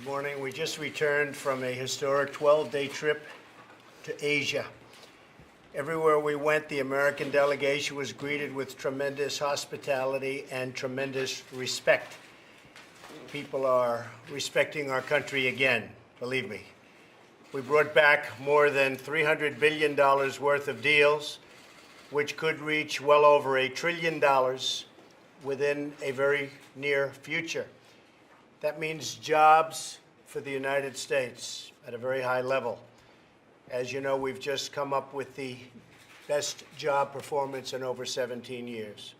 morning. We just returned from a historic 12-day trip to Asia. Everywhere we went, the American delegation was greeted with tremendous hospitality and tremendous respect. People are respecting our country again, believe me. We brought back more than $300 billion worth of deals, which could reach well over $1 trillion within a very near future. That means jobs for the United States at a very high level. As you know, we've just come up with the best job performance in over 17 years.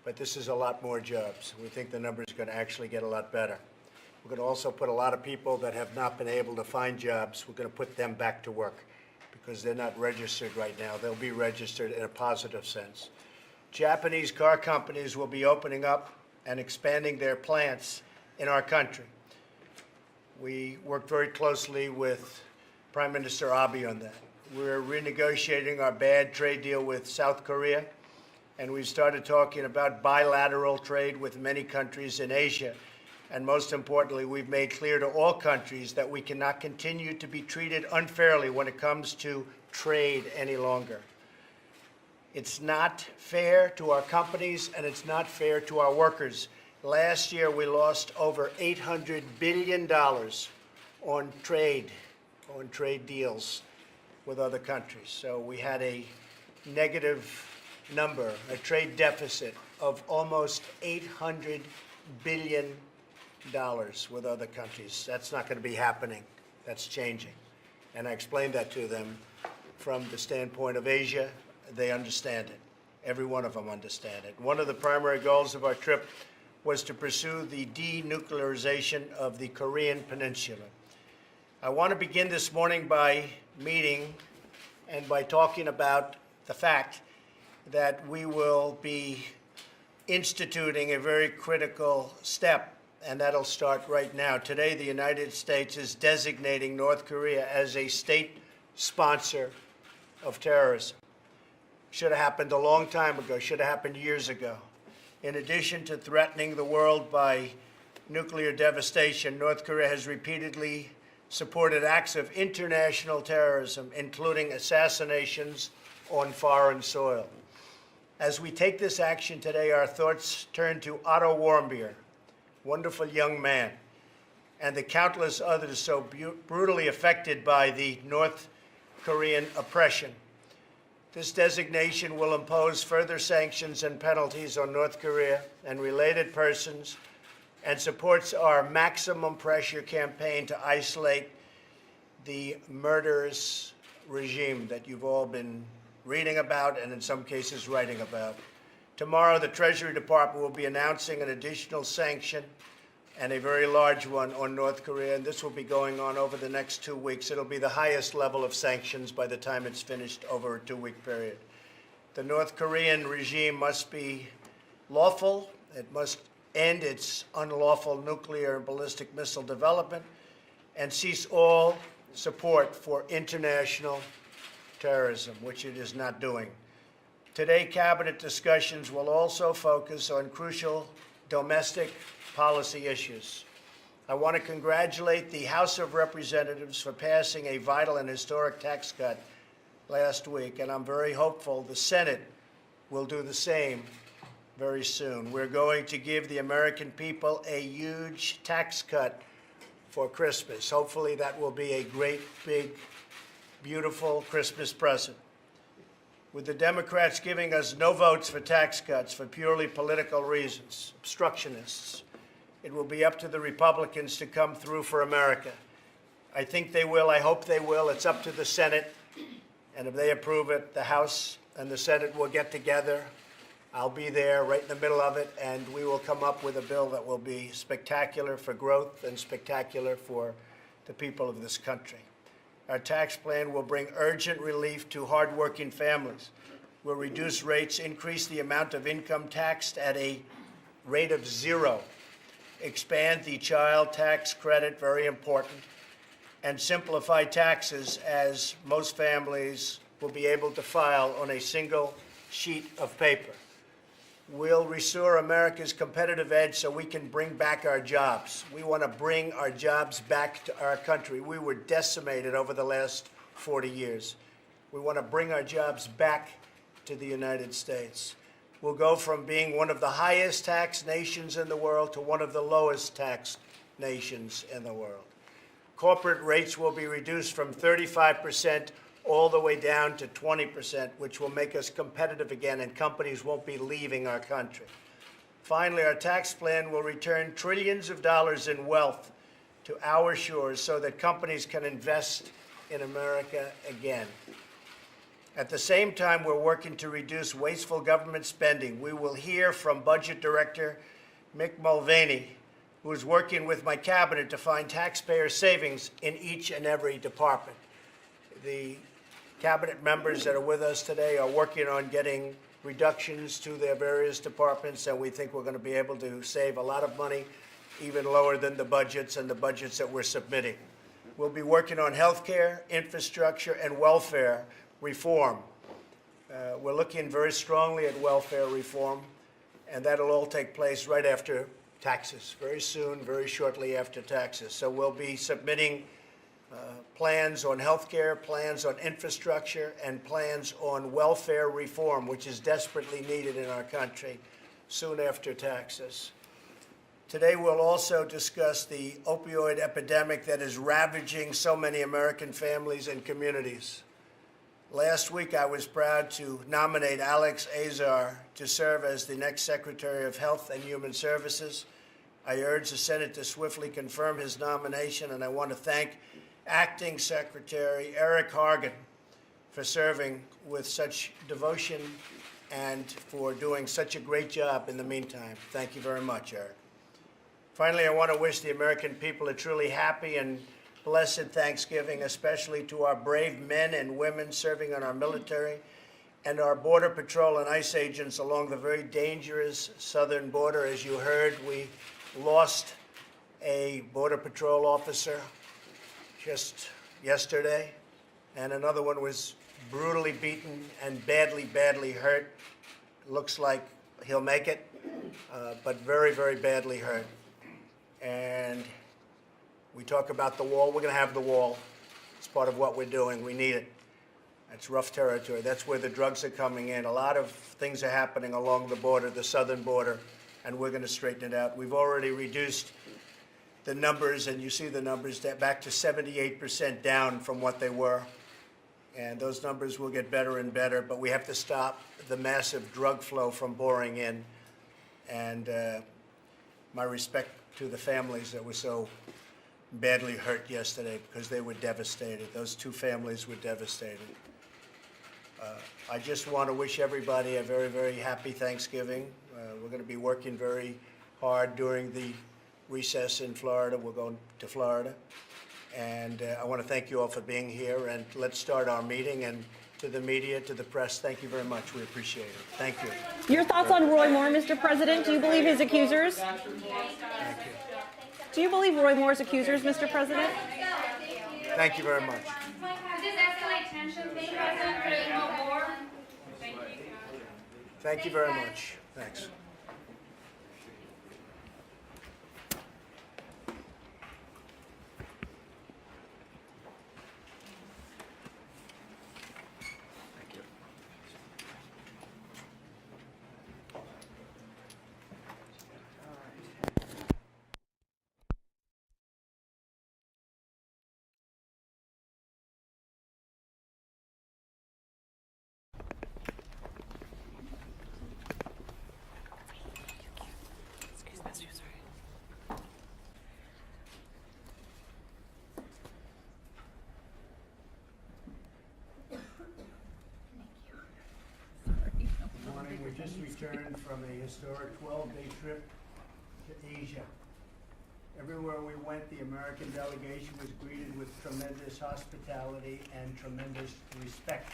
But this is a lot more jobs. We think the number is going to actually get a lot better. We're going to also put a lot of people that have not been able to find jobs, we're going to put them back to work because they're not registered right now. They'll be registered in a positive sense. Japanese car companies will be opening up and expanding their plants in our country. We worked very closely with Prime Minister Abe on that. We're renegotiating our bad trade deal with South Korea, and we've started talking about bilateral trade with many countries in Asia. And most importantly, we've made clear to all countries that we cannot continue to be treated unfairly when it comes to trade any longer. It's not fair to our companies, and it's not fair to our workers. Last year, we lost over $800 billion on trade deals with other countries. So we had a negative number, a trade deficit of almost $800 billion with other countries. That's not going to be happening. That's changing. And I explained that to them from the standpoint of Asia. They understand it. Every one of them understand it. One of the primary goals of our trip was to pursue the denuclearization of the Korean Peninsula. I want to begin this morning by meeting and by talking about the fact that we will be instituting a very critical step, and that'll start right now. Today, the United States is designating North Korea as a state sponsor of terrorism. Should have happened a long time ago, should have happened years ago. In addition to threatening the world by nuclear devastation, North Korea has repeatedly supported acts of international terrorism, including assassinations on foreign soil. As we take this action today, our thoughts turn to Otto Warmbier, wonderful young man, and the countless others so brutally affected by the North Korean oppression. This designation will impose further sanctions and penalties on North Korea and related persons and supports our maximum pressure campaign to isolate the murderous regime that you've all been reading about and in some cases writing about. Tomorrow, the Treasury Department will be announcing an additional sanction and a very large one on North Korea, and this will be going on over the next 2 weeks. It'll be the highest level of sanctions by the time it's finished over a 2-week period. The North Korean regime must be lawful. It must end its unlawful nuclear and ballistic missile development and cease all support for international terrorism, which it is not doing. Today, cabinet discussions will also focus on crucial domestic policy issues. I want to congratulate the House of Representatives for passing a vital and historic tax cut last week, and I'm very hopeful the Senate will do the same very soon. We're going to give the American people a huge tax cut for Christmas. Hopefully that will be a great, big, beautiful Christmas present. With the Democrats giving us no votes for tax cuts for purely political reasons, obstructionists, it will be up to the Republicans to come through for America. I think they will. I hope they will. It's up to the Senate. And if they approve it, the House and the Senate will get together. I'll be there right in the middle of it, and we will come up with a bill that will be spectacular for growth and spectacular for the people of this country. Our tax plan will bring urgent relief to hardworking families. We'll reduce rates, increase the amount of income taxed at a rate of 0, expand the child tax credit, very important, and simplify taxes as most families will be able to file on a single sheet of paper. We'll restore America's competitive edge so we can bring back our jobs. We want to bring our jobs back to our country. We were decimated over the last 40 years. We want to bring our jobs back to the United States. We'll go from being one of the highest taxed nations in the world to one of the lowest taxed nations in the world. Corporate rates will be reduced from 35% all the way down to 20%, which will make us competitive again, and companies won't be leaving our country. Finally, our tax plan will return trillions of dollars in wealth to our shores so that companies can invest in America again. At the same time, we're working to reduce wasteful government spending. We will hear from Budget Director Mick Mulvaney, who is working with my cabinet to find taxpayer savings in each and every department. The cabinet members that are with us today are working on getting reductions to their various departments, and we think we're going to be able to save a lot of money, even lower than the budgets that we're submitting. We'll be working on health care, infrastructure, and welfare reform. We're looking very strongly at welfare reform, and that'll all take place right after taxes, very soon, very shortly after taxes. So we'll be submitting plans on health care, plans on infrastructure, and plans on welfare reform, which is desperately needed in our country, soon after taxes. Today, we'll also discuss the opioid epidemic that is ravaging so many American families and communities. Last week, I was proud to nominate Alex Azar to serve as the next Secretary of Health and Human Services. I urge the Senate to swiftly confirm his nomination, and I want to thank Acting Secretary Eric Hargan for serving with such devotion and for doing such a great job in the meantime. Thank you very much, Eric. Finally, I want to wish the American people a truly happy and blessed Thanksgiving, especially to our brave men and women serving on our military and our Border Patrol and ICE agents along the very dangerous southern border. As you heard, we lost a Border Patrol officer just yesterday, and another one was brutally beaten and badly hurt. Looks like he'll make it, but very badly hurt. And we talk about the wall. We're going to have the wall. It's part of what we're doing. We need it. That's rough territory. That's where the drugs are coming in. A lot of things are happening along the border, the southern border, and we're going to straighten it out. We've already reduced the numbers, and you see the numbers, back to 78% down from what they were. And those numbers will get better and better, but we have to stop the massive drug flow from pouring in. And my respect to the families that were so badly hurt yesterday, because they were devastated. Those two families were devastated. I just want to wish everybody a very happy Thanksgiving. We're going to be working very hard during the recess in Florida. We're going to Florida. And I want to thank you all for being here. And let's start our meeting. And to the media, to the press, thank you very much. We appreciate it. Thank you. Your thoughts on Roy Moore, Mr. President? Do you believe his accusers? Thank you. Do you believe Roy Moore's accusers, Mr. President? Thank you very much. Does this escalate tensions, Mr. President, for the no war? Thank you very much. Thanks. We just returned from a historic 12-day trip to Asia. Everywhere we went, the American delegation was greeted with tremendous hospitality and tremendous respect.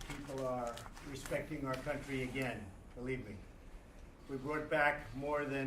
People are respecting our country again, believe me. We brought back more than